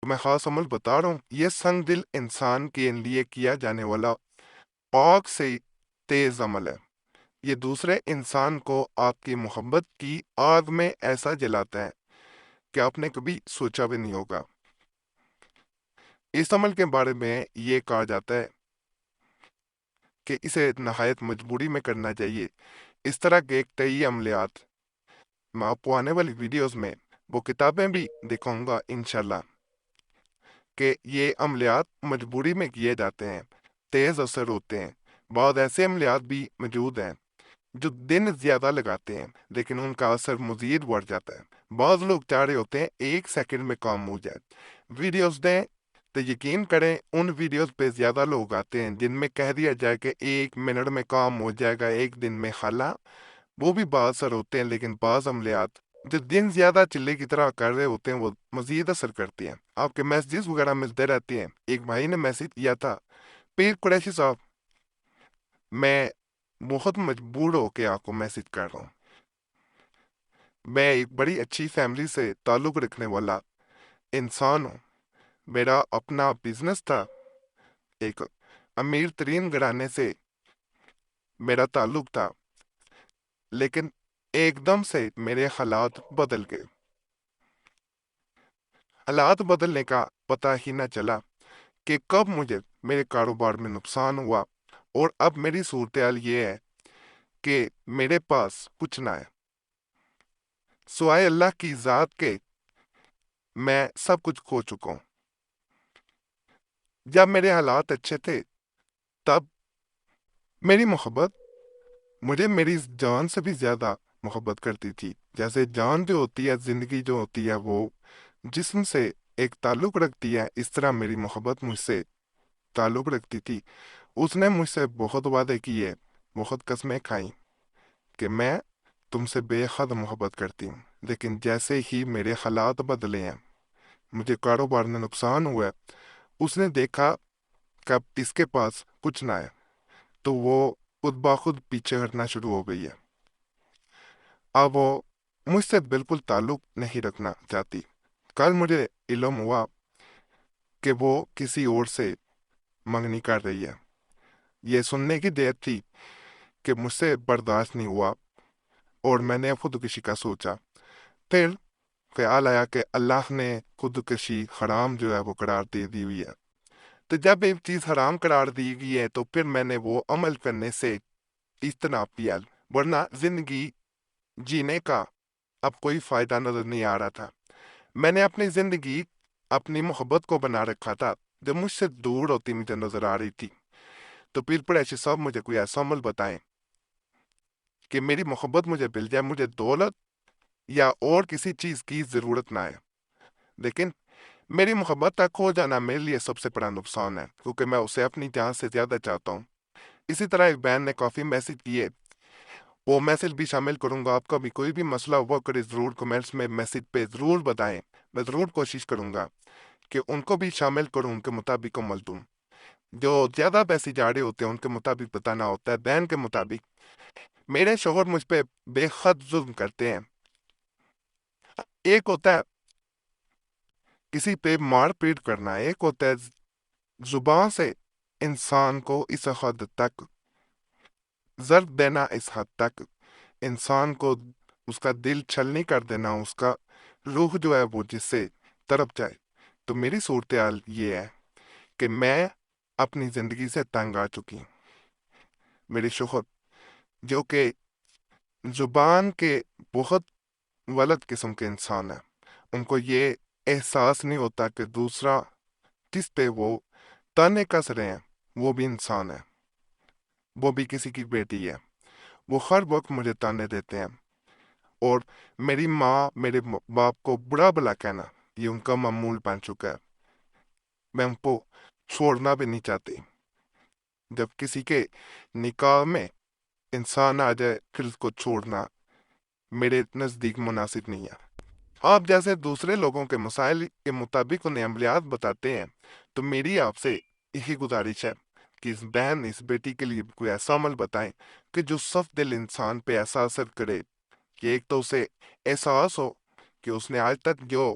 تو میں خاص عمل بتا رہا ہوں، یہ سنگ دل انسان کے لیے کیا جانے والا آگ سے تیز عمل ہے۔ یہ دوسرے انسان کو آپ کی محبت کی آگ میں ایسا جلاتا ہے کہ آپ نے کبھی سوچا بھی نہیں ہوگا۔ اس عمل کے بارے میں یہ کہا جاتا ہے کہ اسے نہایت مجبوری میں کرنا چاہیے۔ اس طرح کے کئی عملیات میں آپ کو آنے والی ویڈیوز میں وہ کتابیں بھی دکھاؤں گا انشاءاللہ، کہ یہ عملیات مجبوری میں کیے جاتے ہیں، تیز اثر ہوتے ہیں۔ بعض ایسے عملیات بھی موجود ہیں جو دن زیادہ لگاتے ہیں لیکن ان کا اثر مزید بڑھ جاتا ہے۔ بعض لوگ چاہ رہے ہوتے ہیں ایک سیکنڈ میں کام ہو جائے، ویڈیوز دیں تو یقین کریں ان ویڈیوز پہ زیادہ لوگ آتے ہیں جن میں کہہ دیا جائے کہ 1 منٹ میں کام ہو جائے گا، 1 دن میں خلا۔ وہ بھی بعض اثر ہوتے ہیں، لیکن بعض عملیات جو دن زیادہ چلے کی طرح کر رہے ہوتے ہیں وہ مزید اثر کرتے ہیں۔ آپ کے میسیجز وغیرہ ملتے رہتے ہیں۔ ایک بھائی نے میسیج کیا تھا، پیر قریشی صاحب میں بہت مجبور ہو کے آپ کو میسیج کر رہا ہوں، میں ایک بڑی اچھی فیملی سے تعلق رکھنے والا انسان ہوں، میرا اپنا بزنس تھا، ایک امیر ترین گھرانے سے میرا تعلق تھا، لیکن ایک دم سے میرے حالات بدل گئے۔ حالات بدلنے کا پتہ ہی نہ چلا کہ کب مجھے میرے کاروبار میں نقصان ہوا، اور اب میری صورتحال یہ ہے کہ میرے پاس کچھ نہ ہے سوائے اللہ کی ذات کے۔ میں سب کچھ کھو چکا ہوں۔ جب میرے حالات اچھے تھے تب میری محبت مجھے میری جان سے بھی زیادہ محبت کرتی تھی۔ جیسے جان جو ہوتی ہے، زندگی جو ہوتی ہے، وہ جسم سے ایک تعلق رکھتی ہے، اس طرح میری محبت مجھ سے تعلق رکھتی تھی۔ اس نے مجھ سے بہت وعدے کیے، بہت قسمیں کھائیں کہ میں تم سے بے حد محبت کرتی ہوں، لیکن جیسے ہی میرے حالات بدلے ہیں، مجھے کاروبار میں نقصان ہوا ہے، اس نے دیکھا کہ اب اس کے پاس کچھ نہ ہے، تو وہ خود بخود پیچھے ہٹنا شروع ہو گئی ہے۔ اب وہ مجھ سے بالکل تعلق نہیں رکھنا چاہتی۔ کل مجھے علم ہوا کہ وہ کسی اور سے منگنی کر رہی ہے۔ یہ سننے کی دیر تھی کہ مجھ سے برداشت نہیں ہوا اور میں نے خودکشی کا سوچا۔ پھر خیال آیا کہ اللہ نے خودکشی حرام جو ہے وہ قرار دے دی ہوئی ہے، تو جب ایک چیز حرام قرار دی گئی ہے تو پھر میں نے وہ عمل کرنے سے اجتناب کیا، ورنہ زندگی جینے کا اب کوئی فائدہ نظر نہیں آ رہا تھا۔ میں نے اپنی زندگی اپنی محبت کو بنا رکھا تھا جو مجھ سے دور ہوتی مجھے نظر آ رہی تھی۔ تو پیر قریشی صاحب مجھے کوئی ایسا عمل بتائیں کہ میری محبت مجھے مل جائے، مجھے دولت یا اور کسی چیز کی ضرورت نہ ہے، لیکن میری محبت تک کھو جانا میرے لیے سب سے بڑا نقصان ہے، کیونکہ میں اسے اپنی جان سے زیادہ چاہتا ہوں۔ اسی طرح ایک بہن نے کافی میسیج کیے، وہ میسیج بھی شامل کروں گا۔ آپ کا بھی کوئی بھی مسئلہ ہوا کرے ضرور کمنٹس میں میسیج پہ ضرور بتائیں، میں ضرور کوشش کروں گا کہ ان کو بھی شامل کروں، ان کے مطابق عمل دوں۔ جو زیادہ پیسے جا رہے ہوتے ہیں ان کے مطابق بتانا ہوتا ہے۔ بہن کے مطابق میرے شوہر مجھ پہ بے حد ظلم کرتے ہیں۔ ایک ہوتا ہے کسی پہ مار پیٹ کرنا، ایک ہوتا ہے زبان سے انسان کو اس حد تک ضرب دینا، اس حد تک انسان کو اس کا دل چھلنی کر دینا، اس کا روح جو ہے وہ جس سے تڑپ جائے۔ تو میری صورتحال یہ ہے کہ میں اپنی زندگی سے تنگ آ چکی ہوں۔ میرے شوہر جو کہ زبان کے بہت غلط قسم کے انسان ہیں، ان کو یہ احساس نہیں ہوتا کہ دوسرا جس پہ وہ تانے کس رہے ہیں وہ بھی انسان ہے، وہ بھی کسی کی بیٹی ہے۔ وہ ہر وقت مجھے تانے دیتے ہیں، اور میری ماں میرے باپ کو برا بلا کہنا یہ ان کا معمول بن چکا ہے۔ میں ان کو چھوڑنا بھی نہیں چاہتی۔ جب کسی کے نکاح میں انسان آ جائے پھر اس کو چھوڑنا میرے نزدیک مناسب نہیں ہے۔ آپ جیسے دوسرے لوگوں کے مسائل کے مطابق انہیں عملیات بتاتے ہیں، تو میری آپ سے یہی گزارش ہے کہ اس بہن اس بیٹی کے لیے کوئی ایسا عمل بتائیں کہ جو صف دل انسان پہ ایسا اثر کرے کہ ایک تو اسے احساس ہو کہ اس نے آج تک جو